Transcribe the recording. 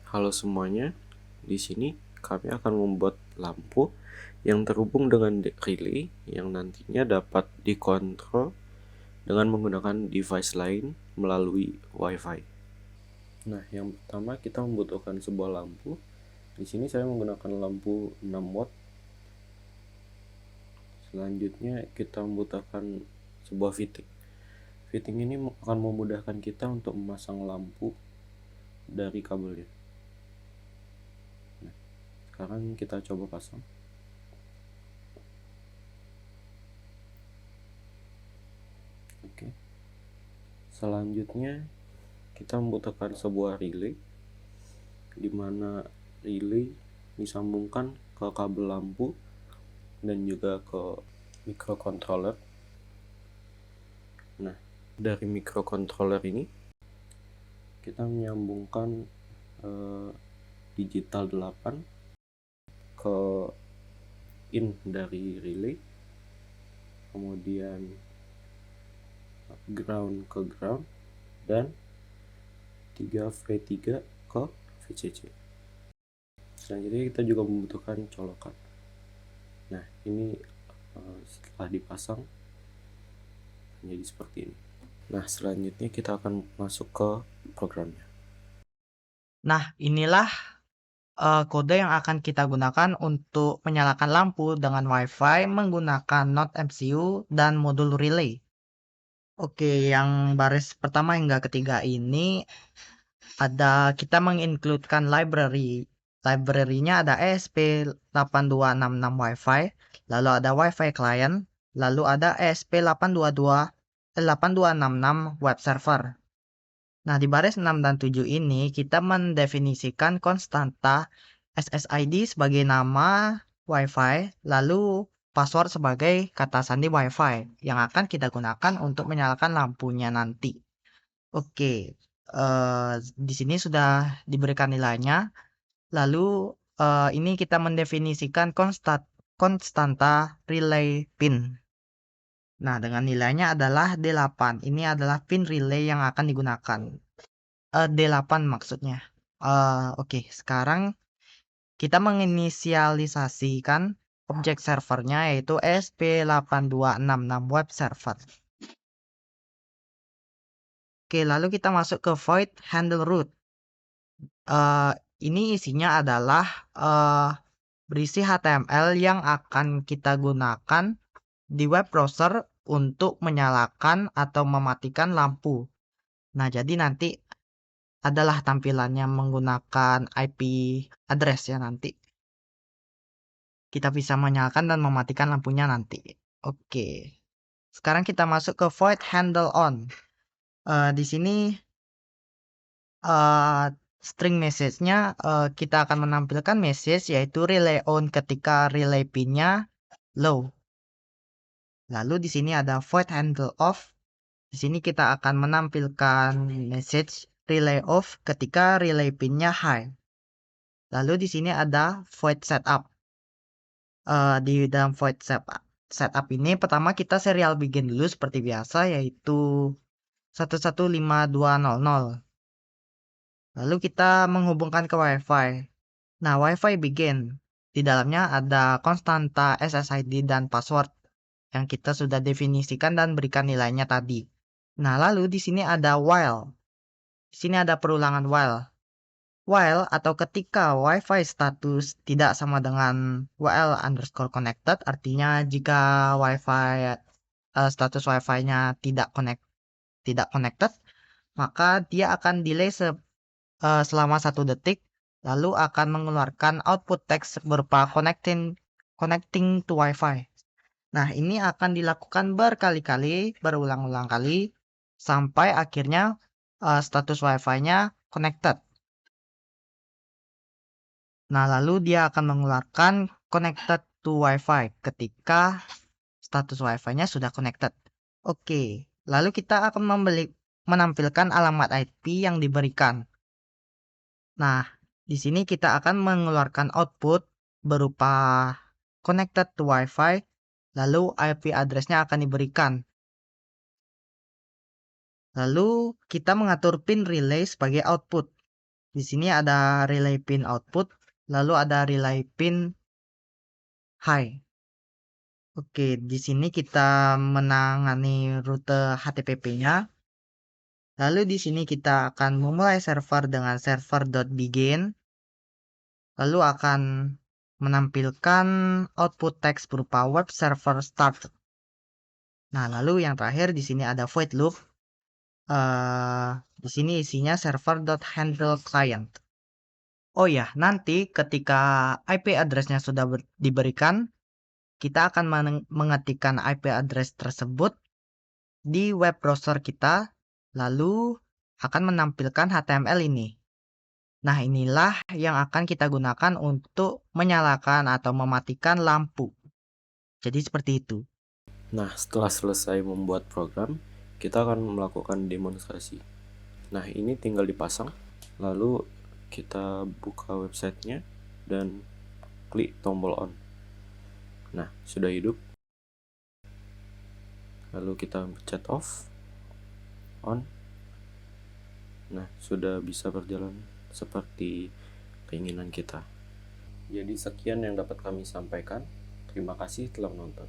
Halo semuanya, di sini kami akan membuat lampu yang terhubung dengan relay yang nantinya dapat dikontrol dengan menggunakan device lain melalui Wi-Fi. Nah, yang pertama kita membutuhkan sebuah lampu. Di sini saya menggunakan lampu 6 watt. Selanjutnya kita membutuhkan sebuah fitting. Fitting ini akan memudahkan kita untuk memasang lampu dari kabelnya. Nah, sekarang kita coba pasang. Oke. Selanjutnya kita membutuhkan sebuah relay, di mana relay disambungkan ke kabel lampu dan juga ke microcontroller. Nah, dari microcontroller ini kita menyambungkan digital 8 ke in dari relay, kemudian ground ke ground, dan 3V3 ke VCC. Selanjutnya kita juga membutuhkan colokan. Nah, ini setelah dipasang menjadi seperti ini. Nah, selanjutnya kita akan masuk ke programnya. Nah, inilah kode yang akan kita gunakan untuk menyalakan lampu dengan Wi-Fi menggunakan Node MCU dan modul relay. Oke, yang baris pertama hingga ketiga ini kita mengincludekan library. Library-nya ada ESP8266 Wi-Fi, lalu ada Wi-Fi client, lalu ada ESP8266 web server. Nah, di baris 6 dan 7 ini kita mendefinisikan konstanta SSID sebagai nama Wi-Fi, lalu password sebagai kata sandi Wi-Fi yang akan kita gunakan untuk menyalakan lampunya nanti. Oke, di sini sudah diberikan nilainya. Lalu ini kita mendefinisikan konstanta relay pin. Nah, dengan nilainya adalah D8. Ini adalah pin relay yang akan digunakan. D8 maksudnya. Oke, sekarang kita menginisialisasikan objek servernya yaitu ESP8266 web server. Oke, lalu kita masuk ke void handle root. Ini isinya adalah berisi HTML yang akan kita gunakan di web browser untuk menyalakan atau mematikan lampu. Nah, jadi nanti adalah tampilannya menggunakan IP address ya nanti. Kita bisa menyalakan dan mematikan lampunya nanti. Oke. Sekarang kita masuk ke void handle on. Di sini string message-nya kita akan menampilkan message yaitu relay on ketika relay pin-nya low. Lalu di sini ada void handle off. Di sini kita akan menampilkan message relay off ketika relay pin-nya high. Lalu di sini ada void setup. Di dalam void setup ini pertama kita serial begin dulu seperti biasa yaitu 115200. Lalu kita menghubungkan ke Wi-Fi. Nah, Wi-Fi begin. Di dalamnya ada konstanta SSID dan password yang kita sudah definisikan dan berikan nilainya tadi. Nah, lalu di sini ada while. Di sini ada perulangan while. While atau ketika Wi-Fi status tidak sama dengan WL_connected, artinya jika Wi-Fi status Wi-Fi-nya tidak connected, maka dia akan delay selama 1 detik, lalu akan mengeluarkan output teks berupa connecting to Wi-Fi. Nah, ini akan dilakukan berkali-kali, berulang-ulang kali, sampai akhirnya status Wi-Fi-nya connected. Nah, lalu dia akan mengeluarkan connected to Wi-Fi ketika status Wi-Fi-nya sudah connected. Oke, lalu kita akan menampilkan alamat IP yang diberikan. Nah, di sini kita akan mengeluarkan output berupa connected to Wi-Fi, lalu IP address-nya akan diberikan. Lalu kita mengatur pin relay sebagai output. Di sini ada relay pin output, lalu ada relay pin high. Oke, di sini kita menangani rute HTTP-nya. Lalu di sini kita akan memulai server dengan server.begin. Lalu akan menampilkan output text berupa web server start. Nah, lalu yang terakhir di sini ada void loop. Di sini isinya server.handle client. Oh ya, nanti ketika IP address-nya sudah diberikan, kita akan mengetikkan IP address tersebut di web browser kita, lalu akan menampilkan HTML ini. Nah, inilah yang akan kita gunakan untuk menyalakan atau mematikan lampu. Jadi seperti itu. Nah, setelah selesai membuat program, kita akan melakukan demonstrasi. Nah, ini tinggal dipasang, lalu kita buka websitenya dan klik tombol on. Nah, sudah hidup. Lalu kita pencet off, on. Nah, sudah bisa berjalan seperti keinginan kita. Jadi sekian yang dapat kami sampaikan. Terima kasih telah menonton.